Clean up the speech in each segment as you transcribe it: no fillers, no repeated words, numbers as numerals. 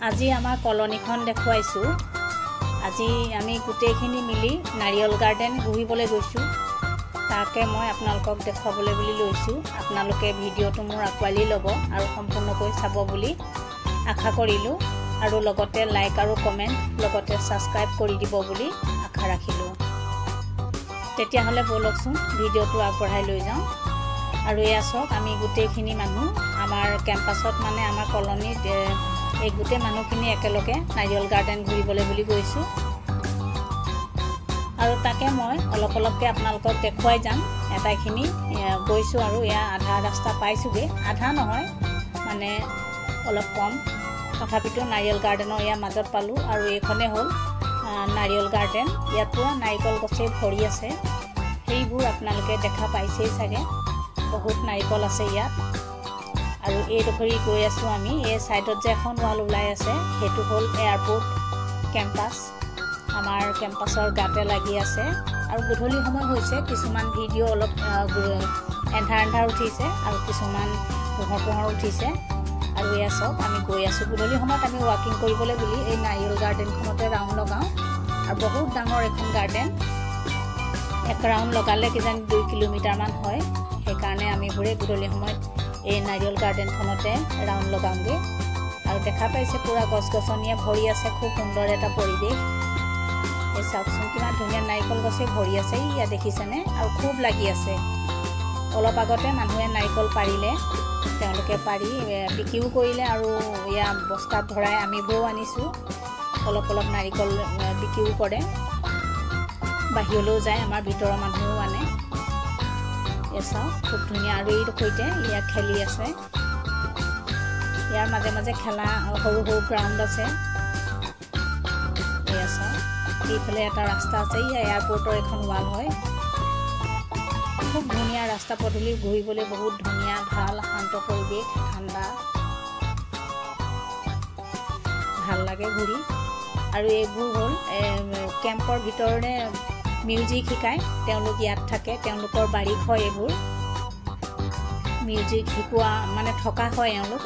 আজি আমাৰ কলনীখন দেখুৱাইছো। আজি আমি গোটেইখিনি মিলি নাৰিয়ল গাৰ্ডেন ঘূৰিবলৈ গৈছো। তাকে মই আপোনালোকক দেখুৱাবলৈ বুলি লৈছো। আপোনালোকে ভিডিঅ'টো মোৰ আকোৱালি ল'ব আৰু সম্পূৰ্ণকৈ চাব বুলি আশা কৰিলো আৰু লগতে লাইক আৰু কমেন্ট লগতে সাবস্ক্ৰাইব কৰি দিব বুলি আশা ৰাখিলো। তেতিয়া হলে বলকচোন ভিডিঅ'টো আগবঢ়াই লৈ যাওঁ। আৰু এয়া চাওক আমি গোটেইখিনি মানুহ আমাৰ কেম্পাছত মানে আমাৰ কলনীত এই গোটেই মানুহখিনি একেলগে নাৰিয়ল গাৰ্ডেন ঘূৰিবলৈ বুলি গৈছো। আৰু তাকে মই অলপকৈ আপোনালোকক দেখুৱাই যাম। এটাইখিনি গৈছো আৰু এয়া আধা ৰাস্তা পাইছোগে, আধা নহয় মানে অলপ কম, তথাপিতো নাৰিয়ল গাৰ্ডেনৰ এয়া মাজত পালো। আৰু এইখনে হ'ল নাৰিয়ল গাৰ্ডেন। ইয়াত পুৰা নাৰিকল গছে ভৰি আছে। সেইবোৰ আপোনালোকে দেখা পাইছেই চাগে, বহুত নাৰিকল আছে ইয়াত। আৰু এইডোখৰি গৈ আছো আমি। এই সাইডত যে এখন ৱাল ওলাই আছে সেইটো হ'ল এয়াৰপোৰ্ট কেম্পাছ। আমাৰ কেম্পাছৰ গাতে লাগি আছে আৰু গধূলি সময় হৈছে। কিছুমান ভিডিঅ' অলপ এন্ধাৰ উঠিছে আৰু কিছুমান পোহৰ উঠিছে। আৰু এয়া চাওক আমি গৈ আছো গধূলি সময়ত আমি ৱাকিং কৰিবলৈ বুলি এই নাৰিয়ল গাৰ্ডেনখনতে ৰাউণ্ড লগাওঁ। আৰু বহুত ডাঙৰ এখন গাৰ্ডেন, এক ৰাউণ্ড লগালে কিজানি 2 কিলোমিটাৰমান হয়। সেইকাৰণে আমি ঘূৰি গধূলি সময়ত এই নাৰিয়ল গাৰ্ডেনখনতে ৰাউণ্ড লগাওঁগৈ। আৰু দেখা পাইছে পুৰা গছ গছনিয়ে ভৰি আছে, খুব সুন্দৰ এটা পৰিৱেশ। এই চাওকচোন কিমান ধুনীয়া নাৰিকল গছে ভৰি আছে, ইয়াত দেখিছেনে? আৰু খুব লাগি আছে। অলপ আগতে মানুহে নাৰিকল পাৰিলে, তেওঁলোকে পাৰি বিক্ৰীও কৰিলে আৰু এয়া বস্তাত ভৰাই আমিবোৰেও আনিছোঁ। অলপ নাৰিকল বিক্ৰীও কৰে, বাহিৰলৈও যায়, আমাৰ ভিতৰৰ মানুহেও আনে। এয়া চাওক খুব ধুনীয়া। আৰু এই সৈতে ইয়াত খেলি আছে, ইয়াৰ মাজে মাজে খেলা সৰু গ্ৰাউণ্ড আছে। এয়া চাওক এইফালে এটা ৰাস্তা আছে, ইয়া এয়াৰপোৰ্টৰ এখন ৱাল হয়। খুব ধুনীয়া ৰাস্তা পদূলি, ঘূৰিবলৈ বহুত ধুনীয়া, ভাল শান্ত পৰিৱেশ, ঠাণ্ডা, ভাল লাগে ঘূৰি। আৰু এইবোৰ হ'ল কেম্পৰ ভিতৰতে মিউজিক শিকায়, তেওঁলোক ইয়াত থাকে, তেওঁলোকৰ বাৰীত হয় এইবোৰ। মিউজিক শিকোৱা মানে থকা হয় এওঁলোক।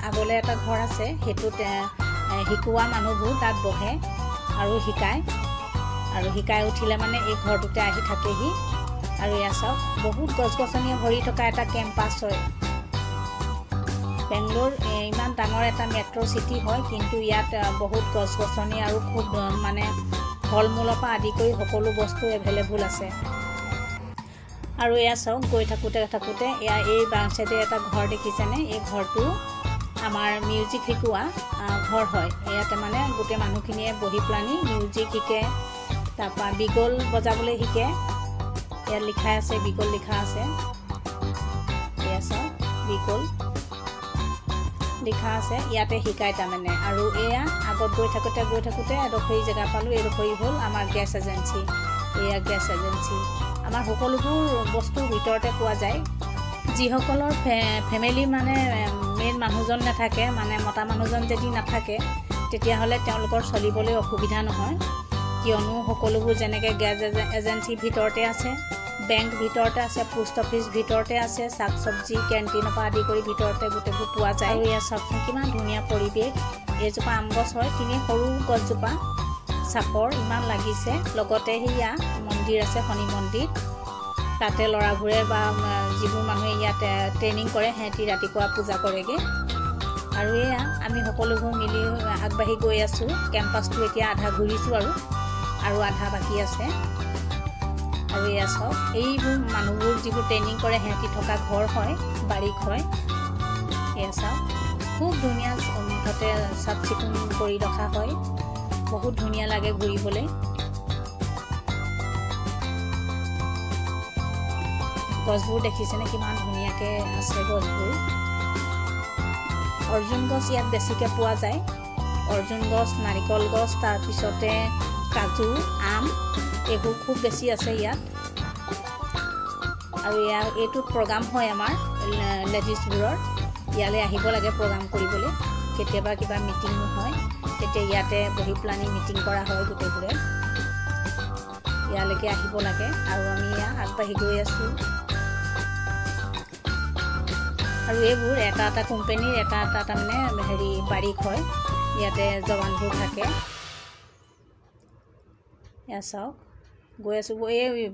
আগলৈ এটা ঘৰ আছে, সেইটোত শিকোৱা মানুহবোৰ তাত বহে আৰু শিকায়। আৰু শিকাই উঠিলে মানে এই ঘৰটোতে আহি থাকেহি। আৰু এয়া চাওক বহুত গছ গছনিয়ে ভৰি থকা এটা কেম্পাছ হয়। বেংগলোৰ ইমান ডাঙৰ এটা মেট্ৰ' চিটি হয়, কিন্তু ইয়াত বহুত গছ গছনি আৰু খুব মানে ফল মূলৰ পৰা আদি কৰি সকলো বস্তু এভেইলেবল আছে। আৰু এয়া চাওক গৈ থাকোঁতে এয়া এই বাওঁ চাইডে এটা ঘৰ দেখিছেনে? এই ঘৰটো আমাৰ মিউজিক শিকোৱা ঘৰ হয়। ইয়াতে মানে গোটেই মানুহখিনিয়ে বহি পেলানি মিউজিক শিকে, তাৰপৰা বিগল বজাবলৈ শিকে। ইয়াত লিখা আছে, বিগল লিখা আছে। এয়া চাওক বিগল লিখা আছে, ইয়াতে শিকায় তাৰমানে। আৰু এয়া আগত গৈ থাকোঁতে এডোখৰি জেগা পালোঁ। এইডোখৰি হ'ল আমাৰ গেছ এজেঞ্চি। এয়া গেছ এজেঞ্চি। আমাৰ সকলোবোৰ বস্তু ভিতৰতে পোৱা যায়। যিসকলৰ ফেমিলি মানে মেইন মানুহজন নাথাকে, মানে মতা মানুহজন যদি নাথাকে, তেতিয়াহ'লে তেওঁলোকৰ চলিবলৈ অসুবিধা নহয়। কিয়নো সকলোবোৰ যেনেকৈ গেছ এজেঞ্চি ভিতৰতে আছে, বেংক ভিতৰতে আছে, পোষ্ট অফিচ ভিতৰতে আছে, শাক চব্জি কেণ্টিনৰ পৰা আদি কৰি ভিতৰতে গোটেইবোৰ পোৱা যায়। আৰু ইয়াত চাওকচোন কিমান ধুনীয়া পৰিৱেশ। এইজোপা আম গছ হয়, তিনি সৰু গছজোপা চাপৰ ইমান লাগিছে। লগতে সেয়া মন্দিৰ আছে, শনি মন্দিৰ। তাতে ল'ৰাবোৰে বা যিবোৰ মানুহে ইয়াত ট্ৰেইনিং কৰে, সিহঁতি ৰাতিপুৱা পূজা কৰেগৈ। আৰু এয়া আমি সকলোবোৰ মিলি আগবাঢ়ি গৈ আছোঁ। কেম্পাছটো এতিয়া আধা ঘূৰিছোঁ আৰু আধা বাকী আছে। আৰু এয়া চাওক এইবোৰ মানুহবোৰ যিবোৰ ট্ৰেইনিং কৰে, সিহঁতি থকা ঘৰ হয়, বাৰীক হয়। এয়া চাওক খুব ধুনীয়া, মুঠতে চাফ চিকুণ কৰি ৰখা হয়। বহুত ধুনীয়া লাগে ঘূৰিবলৈ। গছবোৰ দেখিছেনে কিমান ধুনীয়াকৈ আছে গছবোৰ। অৰ্জুন গছ ইয়াত বেছিকৈ পোৱা যায়। অৰ্জুন গছ, নাৰিকল গছ, তাৰপিছতে কাজু, আম, এইবোৰ খুব বেছি আছে ইয়াত। আৰু এইটোত প্ৰগ্ৰাম হয় আমাৰ লেডিজবোৰৰ। ইয়ালৈ আহিব লাগে প্ৰগ্ৰাম কৰিবলৈ। কেতিয়াবা কিবা মিটিঙো হয়, তেতিয়া ইয়াতে বহি পেলানি মিটিং কৰা হয় গোটেইবোৰে। ইয়ালৈকে আহিব লাগে। আৰু আমি আগবাঢ়ি গৈ আছোঁ। আৰু এইবোৰ এটা কোম্পানীৰ এটা তাৰমানে বাৰীক হয়। ইয়াতে জৱানবোৰ থাকে এয়া চাওক গৈ আছোঁ এই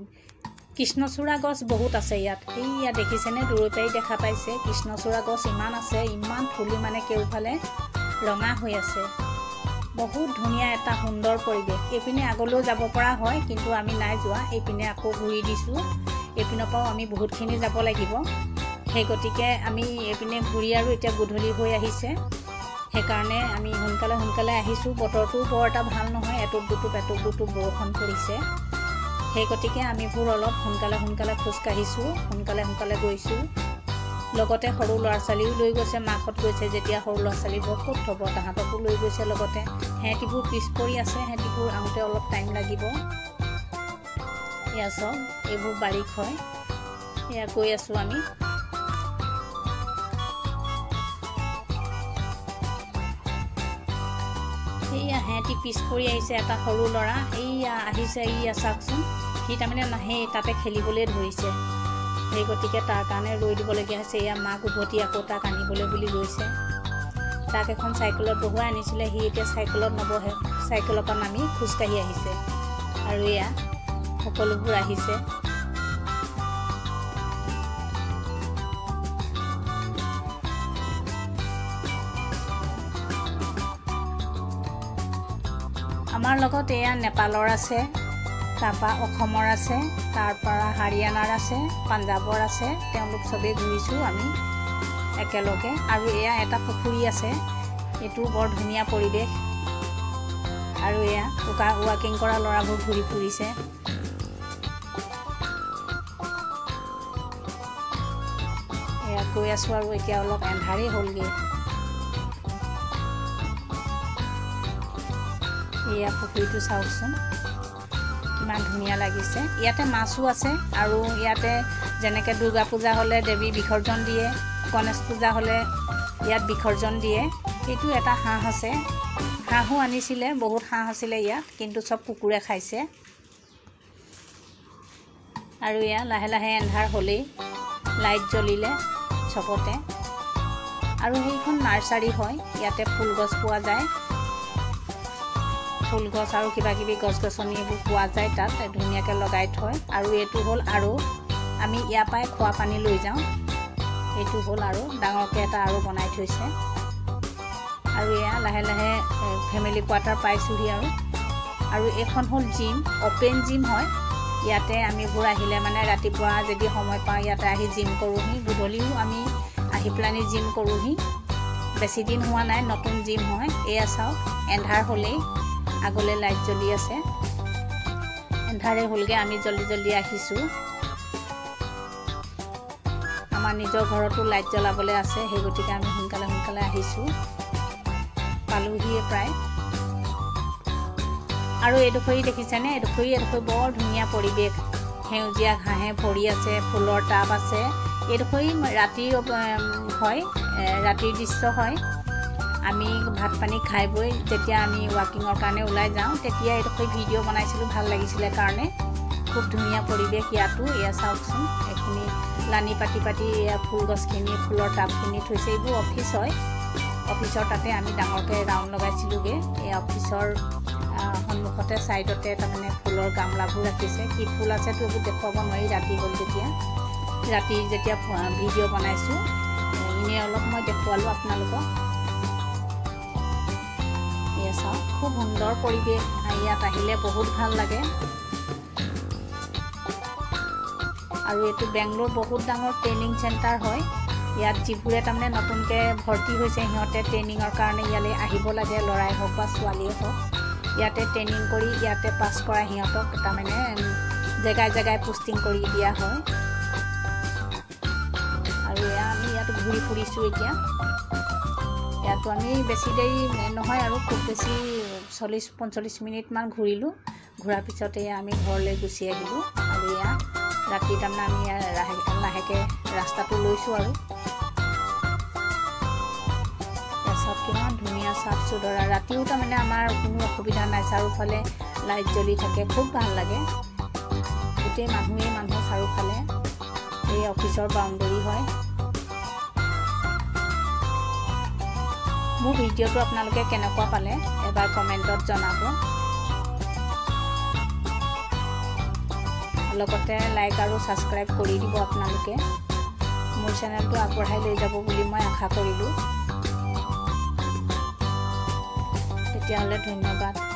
কৃষ্ণচূড়া গছ বহুত আছে ইয়াত এইয়া দেখিছেনে দূৰৰ পৰাই দেখা পাইছে কৃষ্ণচূড়া গছ ইমান আছে ইমান ফুলি মানে কেউফালে ৰঙা হৈ আছে বহুত ধুনীয়া এটা সুন্দৰ পৰিৱেশ এইপিনে আগলৈও যাব পৰা হয় কিন্তু আমি নাই যোৱা এইপিনে আকৌ ঘূৰি দিছোঁ এইপিনৰ পৰাও আমি বহুতখিনি যাব লাগিব সেই গতিকে আমি এইপিনে ঘূৰি আৰু এতিয়া গধূলি হৈ আহিছে সেইকাৰণে আমি সোনকালে আহিছোঁ বতৰটো বৰ এটা ভাল নহয় এটুপ দুটুপ বৰষুণ পৰিছে সেই গতিকে আমিবোৰ অলপ সোনকালে খোজকাঢ়িছোঁ সোনকালে গৈছোঁ লগতে সৰু ল'ৰা ছোৱালীও লৈ গৈছে মাকত গৈছে যেতিয়া সৰু ল'ৰা ছোৱালীবোৰ ক'ত থ'ব তাহাঁতকো লৈ গৈছে লগতে সিহঁতিবোৰ পিছ পৰি আছে সিহঁতিবোৰ আহোঁতে অলপ টাইম লাগিব এয়া চাওক এইবোৰ বাৰীক হয় এয়া গৈ আছোঁ আমি এইয়া সিহঁতি পিছ পৰি আহিছে এটা সৰু ল'ৰা এইয়া আহিছে এইয়া চাওকচোন সি তাৰমানে নাহে তাতে খেলিবলৈ ধৰিছে সেই গতিকে তাৰ কাৰণে ৰৈ দিবলগীয়া হৈছে এয়া মাক উভতি আকৌ তাক আনিবলৈ বুলি গৈছে তাক এখন চাইকেলত বহুৱাই আনিছিলে সি এতিয়া চাইকেলত নবহে চাইকেলৰ পৰা নামি খোজকাঢ়ি আহিছে আৰু এয়া সকলোবোৰ আহিছে আমাৰ লগত এয়া নেপালৰ আছে তাৰপৰা অসমৰ আছে তাৰপৰা হাৰিয়ানাৰ আছে পাঞ্জাৱৰ আছে তেওঁলোক চবেই ঘূৰিছোঁ আমি একেলগে আৰু এয়া এটা পুখুৰী আছে এইটো বৰ ধুনীয়া পৰিৱেশ আৰু এয়া ৱাকিং কৰা ল'ৰাবোৰ ঘূৰি ফুৰিছে এয়া গৈ আছোঁ আৰু এতিয়া অলপ এন্ধাৰেই হ'লগৈ এয়া পুখুৰীটো চাওকচোন কিমান ধুনীয়া লাগিছে ইয়াতে মাছো আছে আৰু ইয়াতে যেনেকৈ দুৰ্গা পূজা হ'লে দেৱী বিসৰ্জন দিয়ে গণেশ পূজা হ'লে ইয়াত বিসৰ্জন দিয়ে এইটো এটা হাঁহ আছে হাঁহো আনিছিলে বহুত হাঁহ আছিলে ইয়াত কিন্তু চব কুকুৰে খাইছে আৰু এয়া লাহে এন্ধাৰ হ'লেই লাইট জ্বলিলে চবতে আৰু সেইখন নাৰ্চাৰী হয় ইয়াতে ফুল গছ পোৱা যায় ফুল গছ আৰু কিবা কিবি গছ গছনি এইবোৰ পোৱা যায় তাত ধুনীয়াকৈ লগাই থয় আৰু এইটো হ'ল আৰু আমি ইয়াৰ পৰাই খোৱা পানী লৈ যাওঁ এইটো হ'ল আৰু ডাঙৰকৈ এটা আৰু বনাই থৈছে আৰু এয়া লাহে ফেমিলি কোৱাৰ্টাৰ পাইছোঁহি আৰু এইখন হ'ল জিম অ'পেন জিম হয় ইয়াতে আমিবোৰ আহিলে মানে ৰাতিপুৱা যদি সময় পাওঁ ইয়াতে আহি জিম কৰোঁহি গধূলিও আমি আহি পেলানি জিম কৰোঁহি বেছি দিন হোৱা নাই নতুন জিম হয় এয়া চাওক এন্ধাৰ হ'লেই আগলৈ লাইট জ্বলি আছে এন্ধাৰে হ'লগৈ আমি জলদি আহিছোঁ আমাৰ নিজৰ ঘৰতো লাইট জ্বলাবলৈ আছে সেই গতিকে আমি সোনকালে আহিছোঁ পালোহিয়ে প্ৰায় আৰু এইডোখৰি দেখিছেনে এইডোখৰি বৰ ধুনীয়া পৰিৱেশ সেউজীয়া ঘাঁহে ভৰি আছে ফুলৰ টাব আছে এইডোখৰি ৰাতি হয় ৰাতিৰ দৃশ্য হয় আমি ভাত পানী খাই বৈ যেতিয়া আমি ৱাকিঙৰ কাৰণে ওলাই যাওঁ তেতিয়া এইডোখৰি ভিডিঅ' বনাইছিলোঁ ভাল লাগিছিলে কাৰণে খুব ধুনীয়া পৰিৱেশ ইয়াতো এয়া চাওকচোন এইখিনি লানি পাতি এয়া ফুল গছখিনি ফুলৰ টাবখিনি থৈছে এইবোৰ অফিচ হয় অফিচৰ তাতে আমি ডাঙৰকৈ ৰাউণ্ড লগাইছিলোঁগৈ এই অফিচৰ সন্মুখতে ছাইডতে তাৰমানে ফুলৰ গামলাবোৰ ৰাখিছে কি ফুল আছেতো এইবোৰ দেখুৱাব নোৱাৰি ৰাতি হ'ল ৰাতি যেতিয়া ভিডিঅ' বনাইছোঁ এনেই অলপ মই দেখুৱালোঁ আপোনালোকক এয়া চাওক খুব সুন্দৰ পৰিৱেশ ইয়াত আহিলে বহুত ভাল লাগে আৰু এইটো বেংগলোৰ বহুত ডাঙৰ ট্ৰেইনিং চেণ্টাৰ হয় ইয়াত যিবোৰে তাৰমানে নতুনকৈ ভৰ্তি হৈছে সিহঁতে ট্ৰেইনিঙৰ কাৰণে ইয়ালৈ আহিব লাগে ল'ৰাই হওক বা ছোৱালীয়ে হওক ইয়াতে ট্ৰেইনিং কৰি ইয়াতে পাছ কৰা সিহঁতক তাৰমানে জেগাই পোষ্টিং কৰি দিয়া হয় আৰু এয়া আমি ইয়াত ঘূৰি ফুৰিছোঁ এতিয়া ইয়াতো আমি বেছি দেৰি নহয় আৰু খুব বেছি 40-45 মিনিটমান ঘূৰিলোঁ ঘূৰাৰ পিছতে আমি ঘৰলৈ গুচি আহিলোঁ আৰু এয়া ৰাতি তাৰমানে আমি লাহেকৈ ৰাস্তাটো লৈছোঁ আৰু চব কিমান ধুনীয়া চাফ চুদৰা ৰাতিও তাৰমানে আমাৰ কোনো অসুবিধা নাই চাৰিওফালে লাইট জ্বলি থাকে খুব ভাল লাগে গোটেই মানুহ চাৰিওফালে এই অফিচৰ বাউণ্ডেৰী হয় মোৰ ভিডিঅ'টো আপোনালোকে কেনেকুৱা পালে এবাৰ কমেণ্টত জনাব লগতে লাইক আৰু সাবস্ক্ৰাইব কৰি দিব আপোনালোকে মোৰ চেনেলটো আগবঢ়াই লৈ যাব বুলি মই আশা কৰিলোঁ তেতিয়াহ'লে ধন্যবাদ